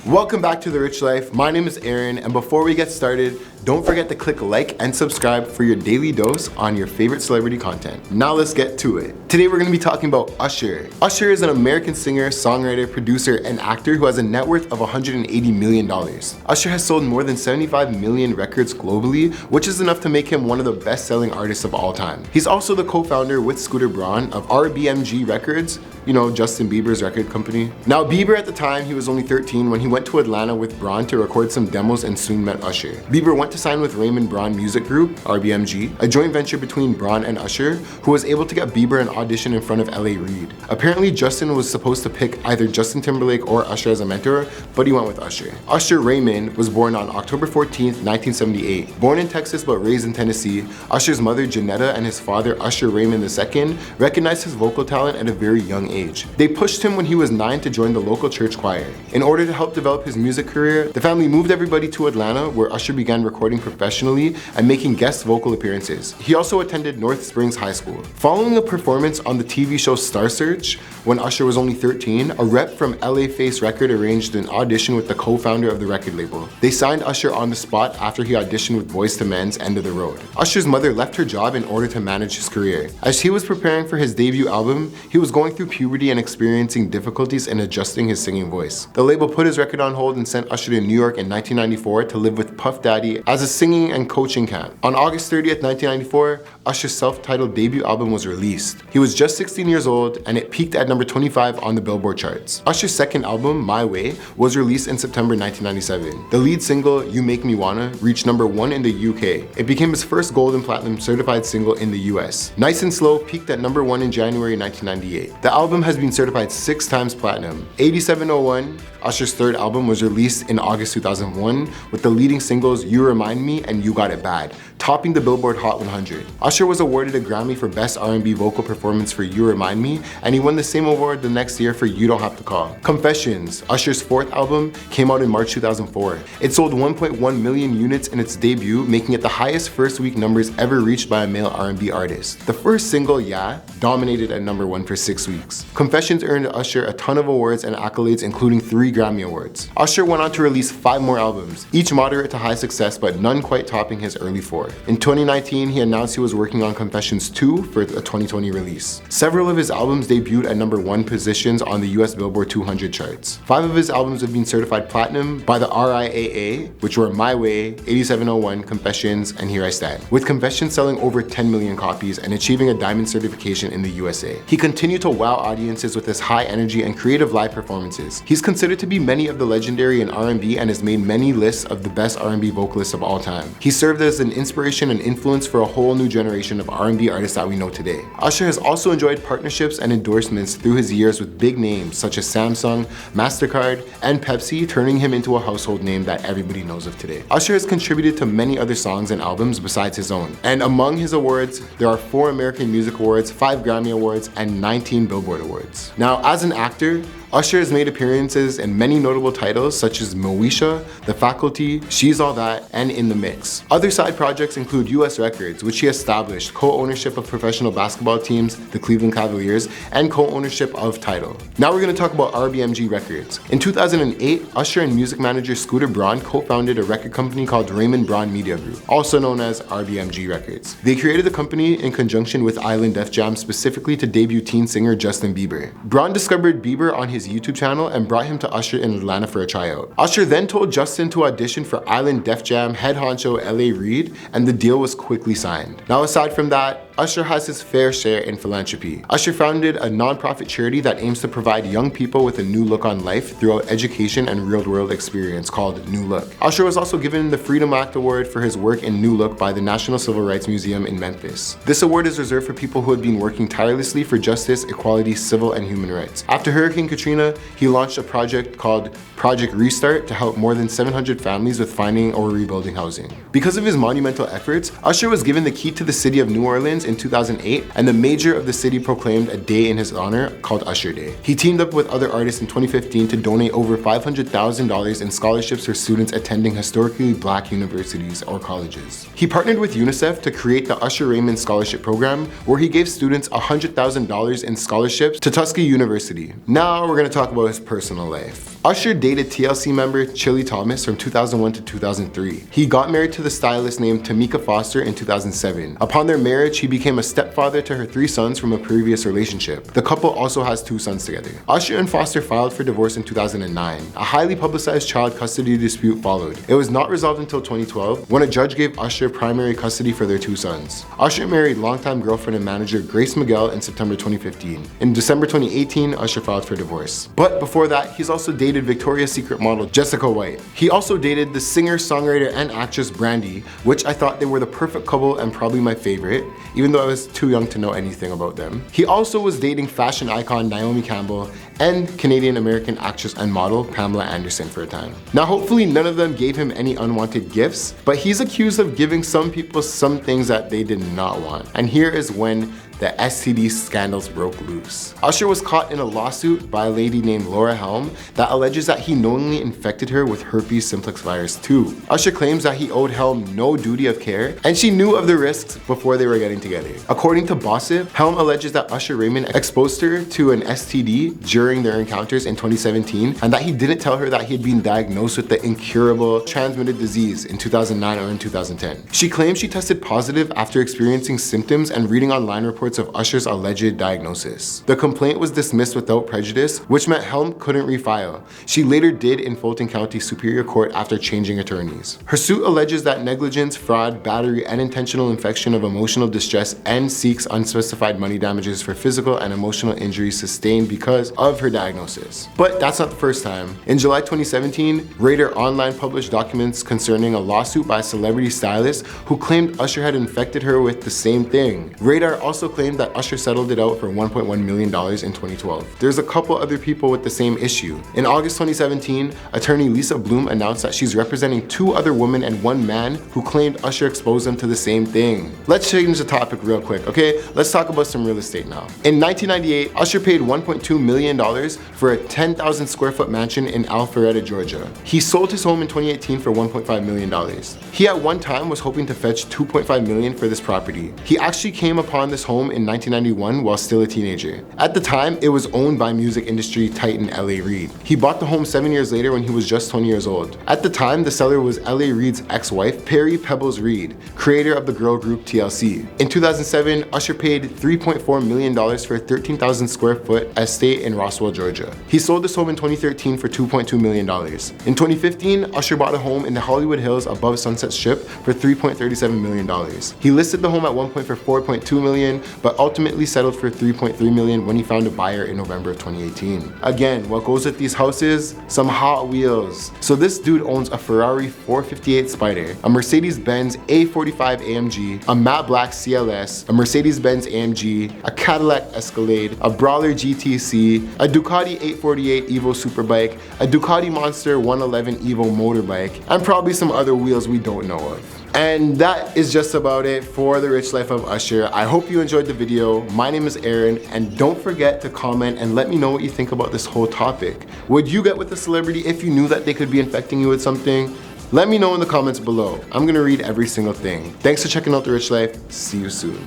Welcome back to The Rich Life. My name is Aaron, and before we get started, don't forget to click like and subscribe for your daily dose on your favorite celebrity content. Now let's get to it. Today we're going to be talking about Usher. Usher is an American singer, songwriter, producer, and actor who has a net worth of $180 million. Usher has sold more than 75 million records globally, which is enough to make him one of the best-selling artists of all time. He's also the co-founder with Scooter Braun of RBMG Records, you know, Justin Bieber's record company. Now, Bieber at the time, he was only 13 when he went to Atlanta with Braun to record some demos and soon met Usher. Bieber went to sign with Raymond Braun Music Group, RBMG, a joint venture between Braun and Usher, who was able to get Bieber an audition in front of L.A. Reid. Apparently, Justin was supposed to pick either Justin Timberlake or Usher as a mentor, but he went with Usher. Usher Raymond was born on October 14th, 1978. Born in Texas but raised in Tennessee, Usher's mother, Janetta, and his father, Usher Raymond II, recognized his vocal talent at a very young age. They pushed him when he was 9 to join the local church choir. In order to help develop his music career, the family moved everybody to Atlanta, where Usher began recording professionally and making guest vocal appearances. He also attended North Springs High School. Following a performance on the TV show Star Search, when Usher was only 13, a rep from LA Face Record arranged an audition with the co-founder of the record label. They signed Usher on the spot after he auditioned with Boyz II Men's End of the Road. Usher's mother left her job in order to manage his career. As he was preparing for his debut album, he was going through puberty and experiencing difficulties in adjusting his singing voice. The label put his record on hold and sent Usher to New York in 1994 to live with Puff Daddy as a singing and coaching camp. On August 30th, 1994, Usher's self-titled debut album was released. He was just 16 years old and it peaked at number 25 on the Billboard charts. Usher's second album, My Way, was released in September 1997. The lead single, You Make Me Wanna, reached number 1 in the UK. It became his first gold and platinum certified single in the US. Nice and Slow peaked at number 1 in January 1998. The album has been certified 6 times platinum. 8701, Usher's third album, was released in August 2001 with the leading singles You Remind Me and You Got It Bad, topping the Billboard Hot 100. Usher was awarded a Grammy for Best R&B Vocal Performance for You Remind Me, and he won the same award the next year for You Don't Have to Call. Confessions, Usher's fourth album, came out in March 2004. It sold 1.1 million units in its debut, making it the highest first week numbers ever reached by a male R&B artist. The first single, Yeah, dominated at number 1 for 6 weeks. Confessions earned Usher a ton of awards and accolades, including 3 Grammy Awards. Usher went on to release 5 more albums, each moderate to high success, but none quite topping his early 4. In 2019, he announced he was working on Confessions 2 for a 2020 release. Several of his albums debuted at number 1 positions on the US Billboard 200 charts. 5 of his albums have been certified platinum by the RIAA, which were My Way, 8701, Confessions, and Here I Stand, with Confessions selling over 10 million copies and achieving a diamond certification in the USA. He continued to wow audiences with his high energy and creative live performances. He's considered to be many of the legendary in R&B and has made many lists of the best R&B vocalists of all time. He served as an inspiration and influence for a whole new generation of R&B artists that we know today. Usher has also enjoyed partnerships and endorsements through his years with big names such as Samsung, MasterCard, and Pepsi, turning him into a household name that everybody knows of today. Usher has contributed to many other songs and albums besides his own. And among his awards, there are 4 American Music Awards, 5 Grammy Awards, and 19 Billboard Awards. Now, as an actor, Usher has made appearances in many notable titles such as Moesha, The Faculty, She's All That, and In the Mix. Other side projects include US Records, which he established, co-ownership of professional basketball teams, the Cleveland Cavaliers, and co-ownership of Tidal. Now we're going to talk about RBMG Records. In 2008, Usher and music manager Scooter Braun co-founded a record company called Raymond Braun Media Group, also known as RBMG Records. They created the company in conjunction with Island Def Jam specifically to debut teen singer Justin Bieber. Braun discovered Bieber on his YouTube channel and brought him to Usher in Atlanta for a tryout. Usher then told Justin to audition for Island Def Jam head honcho L.A. Reid, and the deal was quickly signed. Now, aside from that, Usher has his fair share in philanthropy. Usher founded a non-profit charity that aims to provide young people with a new look on life throughout education and real-world experience called New Look. Usher was also given the Freedom Act Award for his work in New Look by the National Civil Rights Museum in Memphis. This award is reserved for people who have been working tirelessly for justice, equality, civil, and human rights. After Hurricane Katrina, he launched a project called Project Restart to help more than 700 families with finding or rebuilding housing. Because of his monumental efforts, Usher was given the key to the city of New Orleans in 2008, and the mayor of the city proclaimed a day in his honor called Usher Day. He teamed up with other artists in 2015 to donate over $500,000 in scholarships for students attending historically Black universities or colleges. He partnered with UNICEF to create the Usher Raymond Scholarship Program, where he gave students $100,000 in scholarships to Tuskegee University. Now we're going to talk about his personal life. Usher dated TLC member Chili Thomas from 2001 to 2003. He got married to the stylist named Tamika Foster in 2007. Upon their marriage, he became a stepfather to her 3 sons from a previous relationship. The couple also has 2 sons together. Usher and Foster filed for divorce in 2009. A highly publicized child custody dispute followed. It was not resolved until 2012 when a judge gave Usher primary custody for their 2 sons. Usher married longtime girlfriend and manager Grace Miguel in September 2015. In December 2018, Usher filed for divorce. But before that, he's also dated Victoria's Secret model Jessica White. He also dated the singer, songwriter, and actress Brandy, which I thought they were the perfect couple and probably my favorite, even though I was too young to know anything about them. He also was dating fashion icon Naomi Campbell and Canadian-American actress and model Pamela Anderson for a time. Now hopefully none of them gave him any unwanted gifts, but he's accused of giving some people some things that they did not want. And here is when the STD scandals broke loose. Usher was caught in a lawsuit by a lady named Laura Helm that alleges that he knowingly infected her with herpes simplex virus 2. Usher claims that he owed Helm no duty of care and she knew of the risks before they were getting together. According to Gossip, Helm alleges that Usher Raymond exposed her to an STD during their encounters in 2017 and that he didn't tell her that he had been diagnosed with the incurable transmitted disease in 2009 or in 2010. She claims she tested positive after experiencing symptoms and reading online reports of Usher's alleged diagnosis. The complaint was dismissed without prejudice, which meant Helm couldn't refile. She later did in Fulton County Superior Court after changing attorneys. Her suit alleges that negligence, fraud, battery, and intentional infliction of emotional distress and seeks unspecified money damages for physical and emotional injuries sustained because of her diagnosis. But that's not the first time. In July 2017, Radar Online published documents concerning a lawsuit by a celebrity stylist who claimed Usher had infected her with the same thing. Radar also claimed that Usher settled it out for $1.1 million in 2012. There's a couple other people with the same issue. In August 2017, attorney Lisa Bloom announced that she's representing 2 other women and 1 man who claimed Usher exposed them to the same thing. Let's change the topic real quick, okay? Let's talk about some real estate now. In 1998, Usher paid $1.2 million for a 10,000 square foot mansion in Alpharetta, Georgia. He sold his home in 2018 for $1.5 million. He at one time was hoping to fetch $2.5 million for this property. He actually came upon this home in 1991 while still a teenager. At the time, it was owned by music industry titan L.A. Reid. He bought the home 7 years later when he was just 20 years old. At the time, the seller was L.A. Reid's ex-wife, Perry Pebbles Reid, creator of the girl group TLC. In 2007, Usher paid $3.4 million for a 13,000 square foot estate in Roswell, Georgia. He sold this home in 2013 for $2.2 million. In 2015, Usher bought a home in the Hollywood Hills above Sunset Strip for $3.37 million. He listed the home at one point for $4.2 million, but ultimately settled for $3.3 million when he found a buyer in November of 2018. Again, what goes with these houses? Some Hot Wheels. So this dude owns a Ferrari 458 Spider, a Mercedes-Benz A45 AMG, a matte black CLS, a Mercedes-Benz AMG, a Cadillac Escalade, a Brawler GTC, a Ducati 848 Evo Superbike, a Ducati Monster 111 Evo motorbike, and probably some other wheels we don't know of. And that is just about it for the rich life of Usher. I hope you enjoyed the video. My name is Aaron, and don't forget to comment and let me know what you think about this whole topic. Would you get with a celebrity if you knew that they could be infecting you with something? Let me know in the comments below. I'm gonna read every single thing. Thanks for checking out The Rich Life. See you soon.